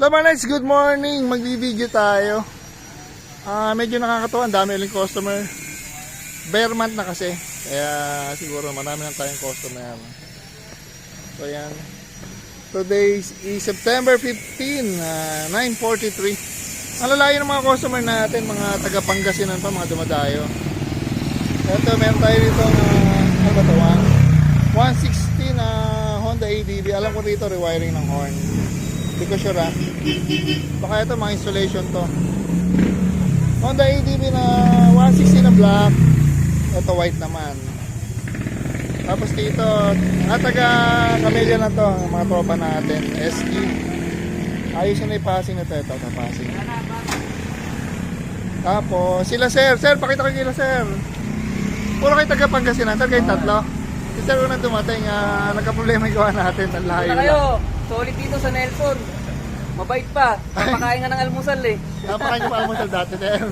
Lamanets, good morning! Magbibideo tayo. Medyo nakakatawa, ang dami uling customer. Bare month na kasi. Kaya siguro marami lang tayong customer. So yan. Today is September 15, 9:43. Ang lalayo ng mga customer natin, mga taga Pangasinan pa, mga dumadayo. Ito, meron tayo dito ano ba ito? 160 na Honda ADV. Alam ko dito, rewiring ng horn. Hindi ko sure baka ito mga installation to. Honda ADV na 160 na black. Ito white naman. Tapos dito taga Camellia na to, mga tropa natin, SE. Ayos na i-passing na ito passing. Tapos sila sir, pakita ko kila sir. Puro kayo taga Pangasinan, sir, kayo tatlo. Si sir unang dumating, nagka-problema yung gawa natin, ang layo kayo, solid dito sa Nelson. Mabait pa, papakain nga ng almusal eh. Napakain pa almusal dati, sir.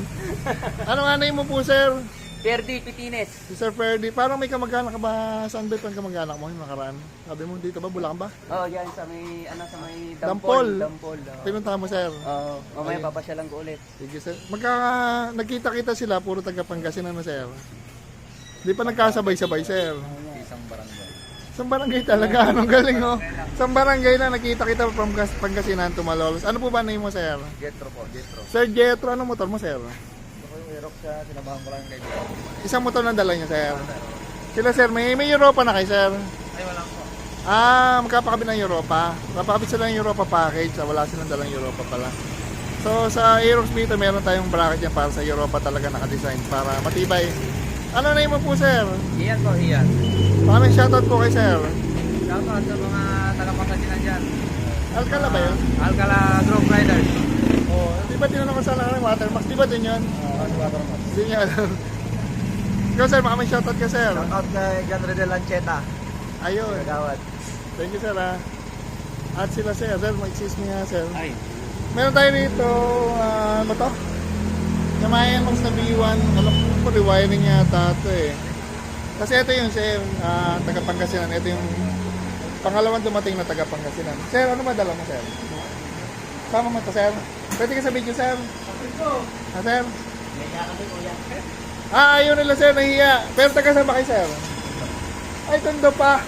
Ano nga name mo po, sir? Ferdy Pitines. Si Sir Ferdy, parang may kamag-anak ka ba? Saan ba yung kamag-anak mo yung nakaraan? Sabi mo dito ba, Bulacan ba? Oo, yan sa may, sa may Dampol. Dampol. Pinuntahan mo, sir? Oo, mamaya papasyalan ko ulit. Sige, sir. Nagkita-kita sila, puro taga Pangasinan na, sir. Di pa nagkasabay-sabay, sir. Isang barangay. Isang barangay talaga. Anong galing, oh. Isang barangay na nakita-kita from Pangasinan to Malolos. Ano po ba name mo, sir? Jetro po, Jetro. Sir Jetro, anong motor mo, sir? Ako yung Aerox siya, sinabahan ko lang yung kaibigan. Isang motor lang dala niya, sir. Sila, sir, may Europa na kay sir. Ay, wala po. Magkapakabit ng Europa. Magkapakabit sila ng Europa package. Wala silang dalang Europa pala. So, sa Aerox dito, meron tayong bracket yan para sa Europa talaga nakadesign para matibay. Ano name mo po, sir? Iyan po, Iyan. Maraming shoutout po kay sir. Shoutout sa mga taga-Pangasinan dyan. Alcala ba yun? Alcala Group Riders. Oo. Di ba tinanong ko sa ng Watermax? Di ba din yun? Watermax. Di niya alam. Ikaw, sir, baka may shoutout ka, sir. Shoutout kay John Redel Lancheta. Ayun. Gawad. Thank you, sir, At sila, sir. Sir, mag-excuse me nga, sir. Ay. Meron tayo dito, ano to? Yamaha Max na B1. Alam ko, rewiring yata ito eh. Kasi ito yung, sir, taga Pangasinan. Ito yung pangalawang dumating na taga Pangasinan. Sir, ano ba dala mo, sir? Sama mo to, sir? Pwede ka sa video, sir? Sir? Ayaw nila, sir, nahiya. Pero taga saan ba kayo, sir? Ay, Tondo pa.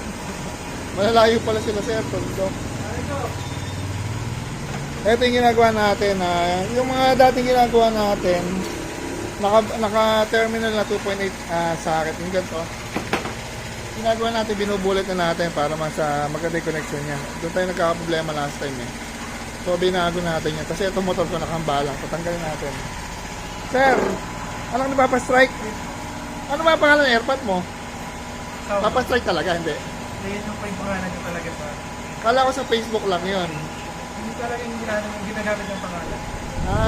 Malalayo pala sila, sir, Tondo. Ito yung ginagawa natin, yung mga dating ginagawa natin, naka-terminal na 2.8 socket, yung ganito. Ginagawa natin, binubulit na natin para maganda yung connection niya. Doon tayo nagkakaproblema last time eh. So, binago natin yan. Kasi itong motor ko nakahambalang. Patanggalin natin. Sir, alam na papastrike? Ano ba pangalan ng airpot mo? Papastrike talaga, hindi? Yan yung pangalan nyo talaga sa... Kala ko sa Facebook lang yun. Hindi talaga yung ginagamit ng pangalan.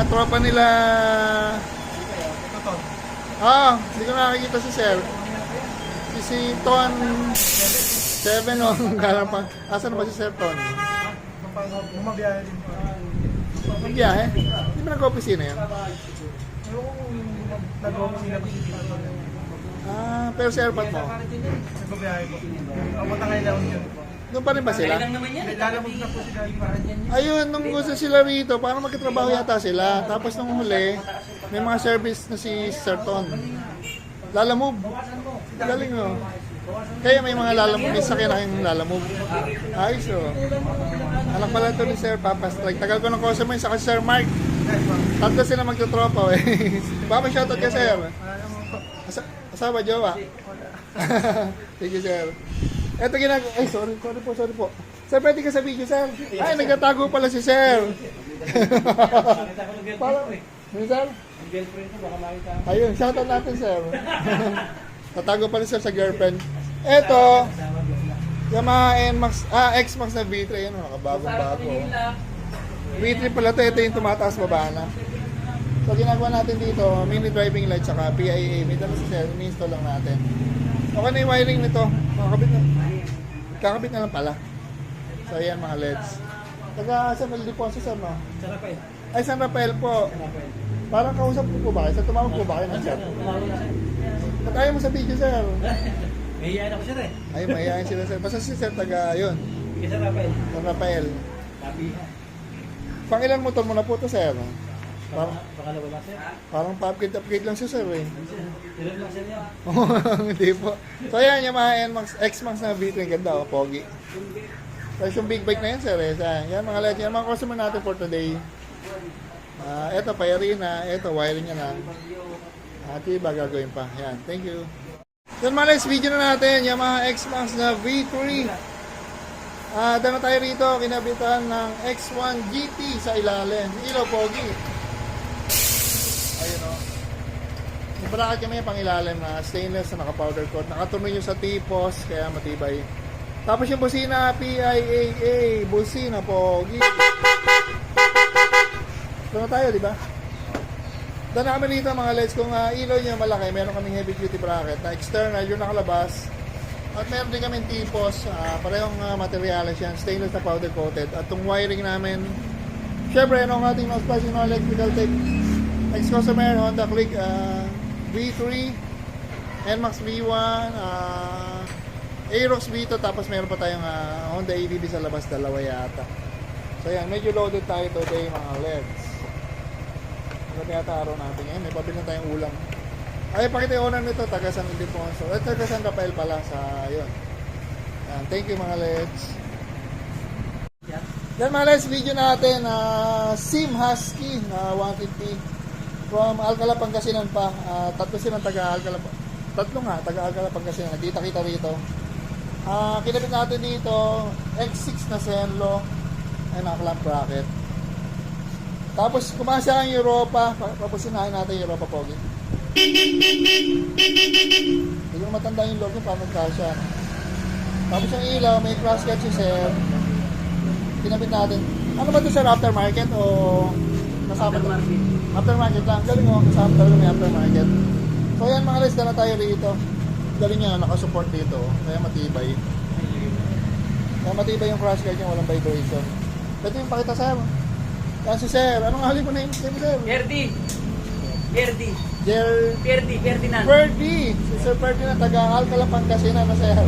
Tropa nila... Ito to. Hindi ko nakakita si Sir. Si Ton 7 o galang pa. Asan ba si Sir Ton? Bumabiyahe din po. Magbiyahe? Hindi ba nag-opisina yan? Nag-opisina po siya. Pero si airpot mo? Nagbabiyahe po. Papunta kayo lang yun po. Doon pa rin ba sila? Lalabog na po sila. Ayun, nung gusto sila rito, parang magkatrabaho yata sila. Tapos nung huli, may mga service na si Sir Ton. Lalamove. Galing o. Kaya may mga lalamove. May sakyan na kayong lalamove. Ayos o. Anak pala ito ni Sir Papastrike. Tagal ko ng customer sa Sir Mark. Tatlo sila magtutropa eh. Baka may shoutout ka, Sir. Asawa, jowa. Thank you, Sir. Ito ay, sorry po. Sir, pwede ka sa video, Sir. Ay, nagtatago pala si Sir. Parang, Sir? Ayun, shoutout natin, Sir. Tatago pala Sir sa girlfriend. Ito, Yamaha X-Max na V3. Yan, nakabagong-bago. V3 pala ito. Ito yung tumataas baba na. So, ginagawa natin dito, mini driving light, saka PIA. May dala si Sir, ini-install lang natin. Okay na yung wiring nito. Kakabit na lang pala. So, ayan mga LEDs. Taga San Ildefonso, Sir, no? San Rafael. Ay, San Rafael po. Parang kausap po ba kayo? Sa tumawag po ba kayo ng chat? Ba't ayaw mo sa video, Sir? Mahihayin ako siya eh. Ay, mahihayin sila, Sir. Basta si Sir taga, yun. San Rafael. San Rafael. Sabi. Pangilan motor mo na po to, sir? Parang, Pakalawa lang sir. parang pa-upgrade lang siya, sir, eh. Ilan lang sir yan? Hindi po. So yan, Yamaha NMAX, X-Max na V3, ganda, oh, pogi. Tapos yung big bike na yan, sir, eh. Yan, mga legend, yan, mga customer natin for today. Eto, payarin na, eto, wiring niya lang. At iba, gagawin pa. Yan, thank you. Yan, mga legend, video na natin, Yamaha X-Max na V3. Dama tayo rito, kinabitan ng X1 GT sa ilalim. Ilaw, pogi. Ayun, o. Yung bracket kami pang ilalim na stainless na naka-powder coat. Nakatuloy yung sa tipos, kaya matibay. Tapos yung busina, PIAA, busina, pogi. Ito na tayo, di ba? Doon na kami rito mga legs. Kung ilaw nyo malaki, meron kaming heavy duty bracket na external, yung nakalabas. At meron din kaming tipos, parehong materialis yan, stainless na powder coated. At itong wiring namin, syempre, ano ang ating most special na electrical tech, ex-customer, Honda Click V3, NMAX V1, Aerox V2, tapos meron pa tayong Honda ADB sa labas, dalawa yata. So yan, medyo loaded tayo today mga legs. Maganda yata araw natin ngayon, may pabili na tayong ulam. Ay, pakita yung owner nito, taga San Ildefonso. At taga San Rafael pala sa yun. Yan, thank you mga legs. Yan mga legs, video natin, Sim Husky na 150 from Alcala, Pangasinan pa. Tatlo silang taga Alcala, taga Alcala, Pangasinan. Kita-kita rito. Kinabit natin dito, X6 na Senlo, ay naka-clamp bracket. Tapos kumasa ang Europa, papusinahin natin yung Europa pogi. Hindi ko matanda yung logo para magkasya. Tapos yung ilaw, may crosscut si sir. Kinabit natin. Ano ba ito sir? Aftermarket o kasama ito? Aftermarket lang. Galing mo. Kasama talaga may aftermarket. So yan mga guys, na tayo rito. Galing niya, nakasupport dito. Kaya matibay. Kaya matibay yung crosscut niya, walang vibration. Pwede yung pakita sir. Yan si sir. Anong hali mo na yung sir? Ferdi. Ferdinand. Ferdi! Si Sir Ferdinand, taga Alcala, Pangasinan na sir.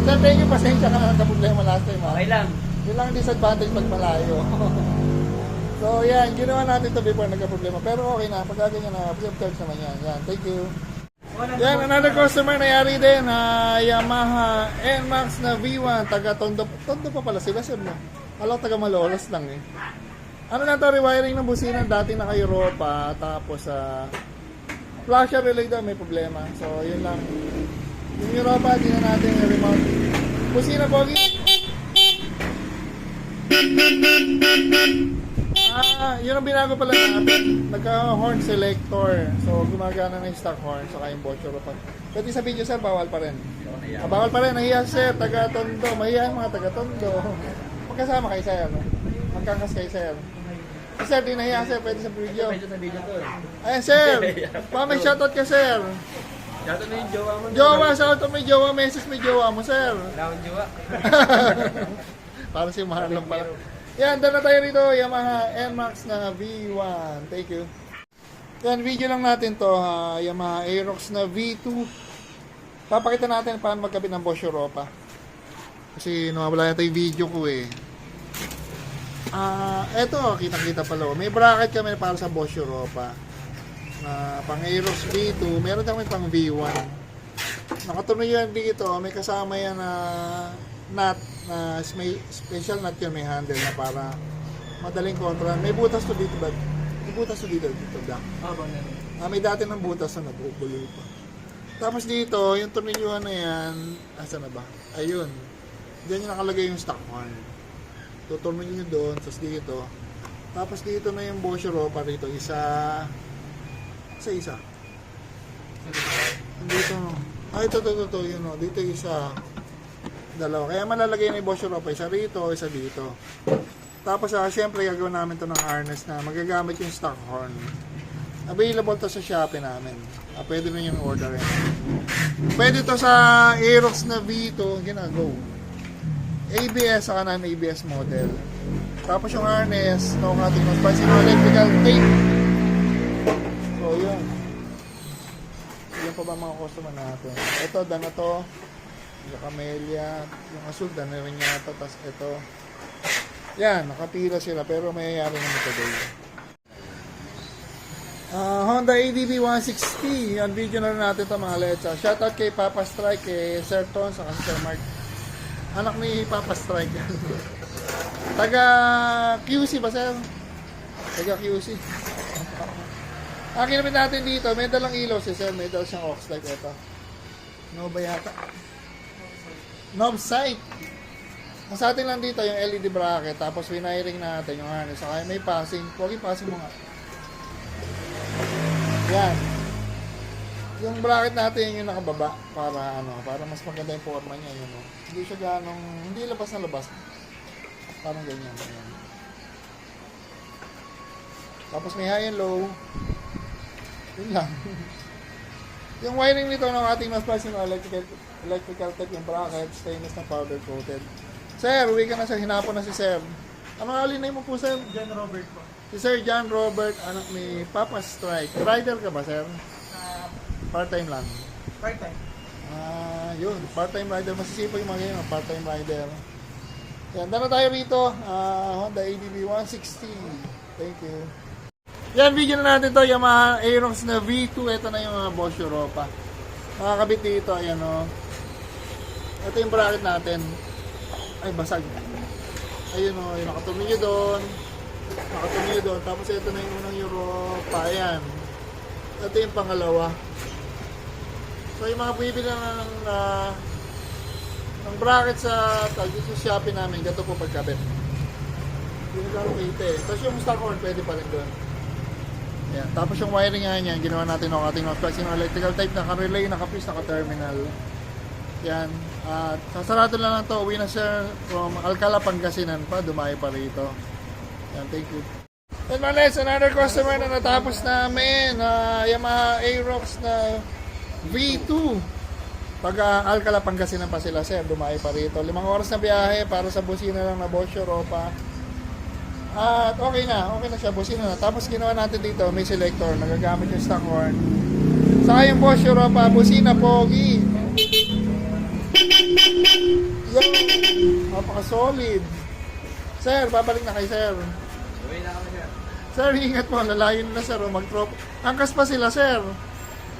Sir, thank you, pasensya ka na nagka-problema last time. Okay lang. Yun lang ang disadvantage pag malayo. So yan, ginawa natin ito before nagka-problema. Pero okay na, pagkaganyan na, observe naman yan. Yan, thank you. Yan, another customer nangyari din, Yamaha NMAX na V1, taga Tondo. Tondo pa pala sila sir, no? Alam, taga Malolos lang eh. Ano na to, rewiring ng busina, dati naka-Europa, tapos flasher relay daw, may problema. So, yun lang. Yung Europa, di na natin i-remote. Busina, pogi. Yun ang binago pala natin. Nagka-horn selector. So, gumagana na yung stock horn, saka yung bocho pa. Pwede sa video, sir, bawal pa rin. Bawal pa rin, nahiya, sir, taga-Tondo. Mahiyan mga taga-Tondo. Magkasama kayo, sir. Magkakas kayo, sir. Sir, di nahiya, sir. Pwede sa video. Medyo sa video to eh. Ayan, sir. May shoutout ka, sir. Shoutout na yung jowa mo. Jowa, shoutout may jowa. Message may jowa mo, sir. Wala akong jowa. Para si Marlon pala. Yan, dala tayo rito. Yamaha NMAX na V1. Thank you. Yan, video lang natin to. Yamaha Aerox na V2. Papakita natin paano magkabit ng Bosch Europa. Kasi nawawala yata yung video ko eh. Eto, kitang-kita pala. May bracket kami para sa Bosch Europa. Pang Aerox V2. Meron kami pang V1. Nakatuloy yan dito. May kasama yan na nut. May special nut yun. May handle na para madaling kontra. May butas to dito ba? May butas to dito. May dati ng butas na nabubuloy pa. Tapos dito, yung tornilyuhan na yan. Asa na ba? Ayun. Diyan yung nakalagay yung stock horn. Tuturmin nyo doon, tapos dito. Tapos dito na yung Bosch Europa rito. Isa. Dito. Ito. Yun o. Dito isa. Dalawa. Kaya malalagay na yung Bosch Europa. Isa rito, isa dito. Tapos syempre gagawin namin to ng harness na magagamit yung stock horn. Available to sa Shopee namin. Pwede na yung order yan. Pwede to sa Aerox na V2. Go. ABS, saka non-ABS model. Tapos yung harness, ito ang ating mas pansin ng electrical tape. So, yun. Yan pa ba mga customer natin? Ito, dana to. Yung camellia. Yung asul, dana rin yata. Tapos ito. Yan, nakapila sila pero mayayari naman today. Honda ADB 160. Yan, video na rin natin ito mga letsa. Shoutout kay Papa Strike, kay Sir Ton, sa Sir Mark. Anak ni Papa Strike. Taga QC ba, sir? Taga QC. Ang kinapit natin dito, may dalang ilaw si sir. May dalang siyang aux light. Ito. No ba yata? Knob sight. Ang sa atin lang dito yung LED bracket. Tapos winiring natin yung harness. Saka may passing. Huwag yung passing mo nga. Yan. Yung bracket natin yung nakababa para mas maganda yung forma niya yun. No? Hindi siya ganong hindi labas na labas. Parang ganyan. Yan. Tapos may high and low. Yun lang. Yung wiring nito ng ating mas passing electrical tape yung bracket, stainless na powder coated. Sir, uwi ka na sir, hinapon na si sir. Ano nga alinay mo po sir? John Robert po. Si Sir John Robert, anak ni Papa Strike. Rider ka ba, sir? Part-time lang. Part-time. Yun. Part-time rider. Masisipag yung mga ganyan. Part-time rider. Yan. Dala tayo rito. Honda ADB 160. Thank you. Yan. Video na natin to. Yamaha Aerox na V2. Ito na yung Bosch Europa. Makakabit dito. Ayan o. Ito yung bracket natin. Ay, basag. Ayun o. Yung nakatumingin doon. Nakatumingin doon. Tapos ito na yung unang Europa. Ayan. Ito yung pangalawa. So yung mga bumibili ng bracket sa Shopee namin, gato po pagkabit. Hindi na gano'ng kita eh. Tapos yung stock horn, pwede pa rin doon. Ayan. Tapos yung wiring nga niyan, ginawa natin ng ating nose yung electrical type, naka-relay, naka-fuse, naka-terminal. Yan. At sasarado lang to. Uwi na sir from Alcala, Pangasinan pa. Dumayo pa rito. Yan. Thank you. And let's another customer na natapos namin. Yamaha Aerox na V2. Taga Alcala, Pangasinan pa sila sir. Dumayo pa rito. 5 oras na biyahe para sa busina lang na Bosch Europa. At okay na siya, busina na. Tapos ginawa natin dito, may selector, nagagamit yung stock horn. Saka yung Bosch Europa, busina, pogi. Yung napaka-solid. Sir, babalik na kay sir. Uwi na kami sir. Sir, ingat po, lalayo na sir, mag-drop. Angkas pa sila sir.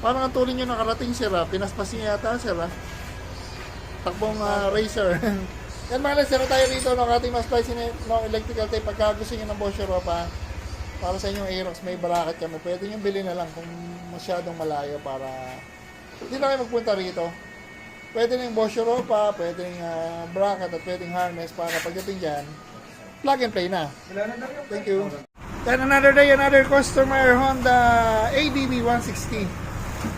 Parang ang tuloy nyo nakarating sir, pinaspas niya yata sir. Takbong racer. Yan mga sir, tayo rito ng ating mas spicy no electrical tape. Pagka gusto nyo ng Bosch Europa, para sa inyong Aerox, may bracket kami. Pwede nyo bilhin na lang kung masyadong malayo para hindi na kayo magpunta rito. Pwede na yung Bosch Europa, pwede yung bracket at pwede yung harness para pagdating dyan, plug and play na. Thank you. Then another day, another customer, Honda ADB 160.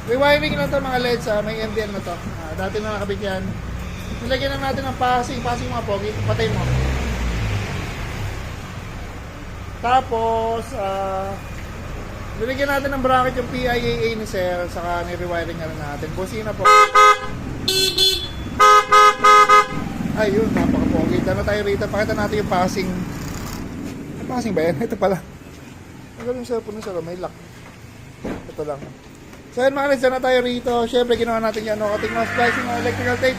Rewiring na to mga LEDs, may MDL na to. Dati na nakabit yan. Nilagyan na natin ng passing mga pogi, patay mo. Tapos, nilagyan natin ng bracket yung PIAA ni Sir, saka ni-rewiring na rin natin. Busina po. Ayun, napaka-pogi. Dano tayo rito, pakita natin yung passing. May passing ba yan? Ito pala. Ang galing siya po nun sir, may lock. Ito lang. So yun mga na tayo rito. Siyempre ginawa natin yan. Kating mga splicing ng electrical tape.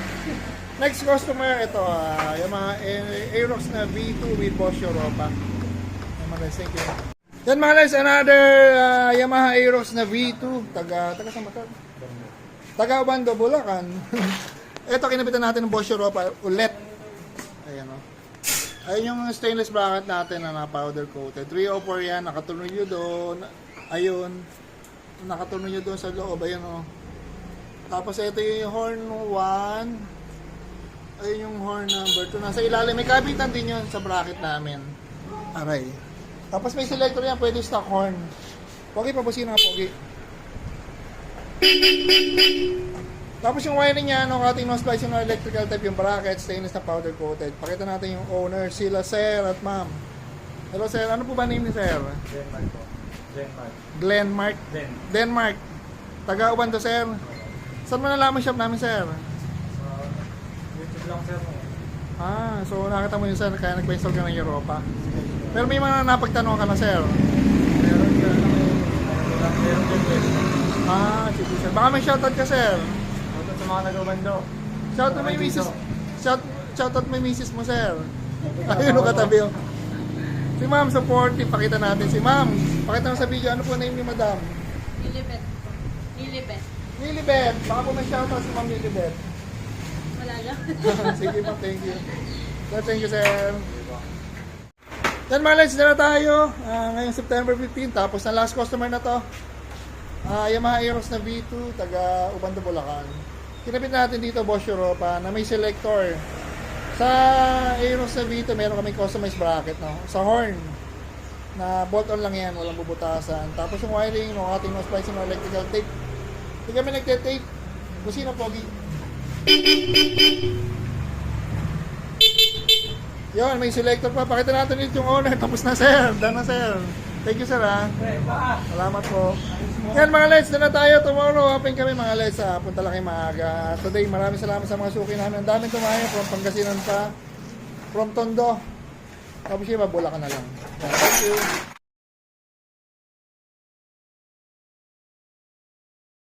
Next customer, ito. Yung mga Aerox na V2 with Bosch Europa. Yan mga guys, thank you. Yan mga guys, another Yamaha Aerox na V2. Taga saan ba ito? Taga Obando, Bulacan. Ito, kinabitan natin ng Bosch Europa ulit. Ayan o. Ayun yung stainless bracket natin na powder coated. 304 yan, nakatuloy nyo doon. Ayun. Nakatuloy nyo doon sa loob. Ayun o. Tapos ito yung horn 1. Ayun yung horn number 2. Nasa ilalim. May kabitan din yun sa bracket namin. Aray. Tapos may selector yan. Pwede stock horn. Pogi, pabusin nga pogi. Tapos yung wiring niya, ating no-splice yung electrical type, yung bracket, stainless na powder coated. Pakita natin yung owner, sila sir at ma'am. Hello sir, ano po ba name ni sir? Denmark po. Glenmark. Denmark. Taga Ubando sir. Saan mo nalaman shop namin sir? YouTube lang sir. So nakita mo yun sir, kaya nagpa-install ka ng Europa. Pero may mga napagtanong ka na sir. Meron din sir. Sige sir. Baka may shoutout ka sir. Shoutout sa mga nag-Ubando. Shoutout may misis. Shoutout may misis mo sir. Ayun o katabi o. Si Ma'am, supportive. Pakita natin si Ma'am. Pakita mo sa video, ano po name ni Madam? Lilibet. Lilibet. Lilibet. Baka po may shoutout si Ma'am Lilibet. Wala lang. Sige ma'am, thank you. Sir, thank you, sir. Yan mga lights, na tayo. Ngayong September 15, tapos na last customer na to. Yamaha Aeros na V2, taga Ubando, Bulacan. Kinabit natin dito, Boss Europa, na may selector. Sa Aeros na V2, meron kaming customized bracket, no? Sa horn, na bolt-on lang yan, walang bubutasan. Tapos yung wiring, no ating no splicing, no electrical tape. Hindi kami nagte-tape. Kusina, pogi. Yon, may selector pa. Pakita natin ulit yung owner. Tapos na, sir. Done na, sir. Thank you, sir, ha. Salamat po. Yan, mga lights. Na tayo. Tomorrow, open kami, mga lights. Punta lang kayo maaga. Today, maraming salamat sa mga suki namin. Ang daming tumayo. From Pangasinan pa. From Tondo. Tapos siya, Bulacan na lang. Thank you.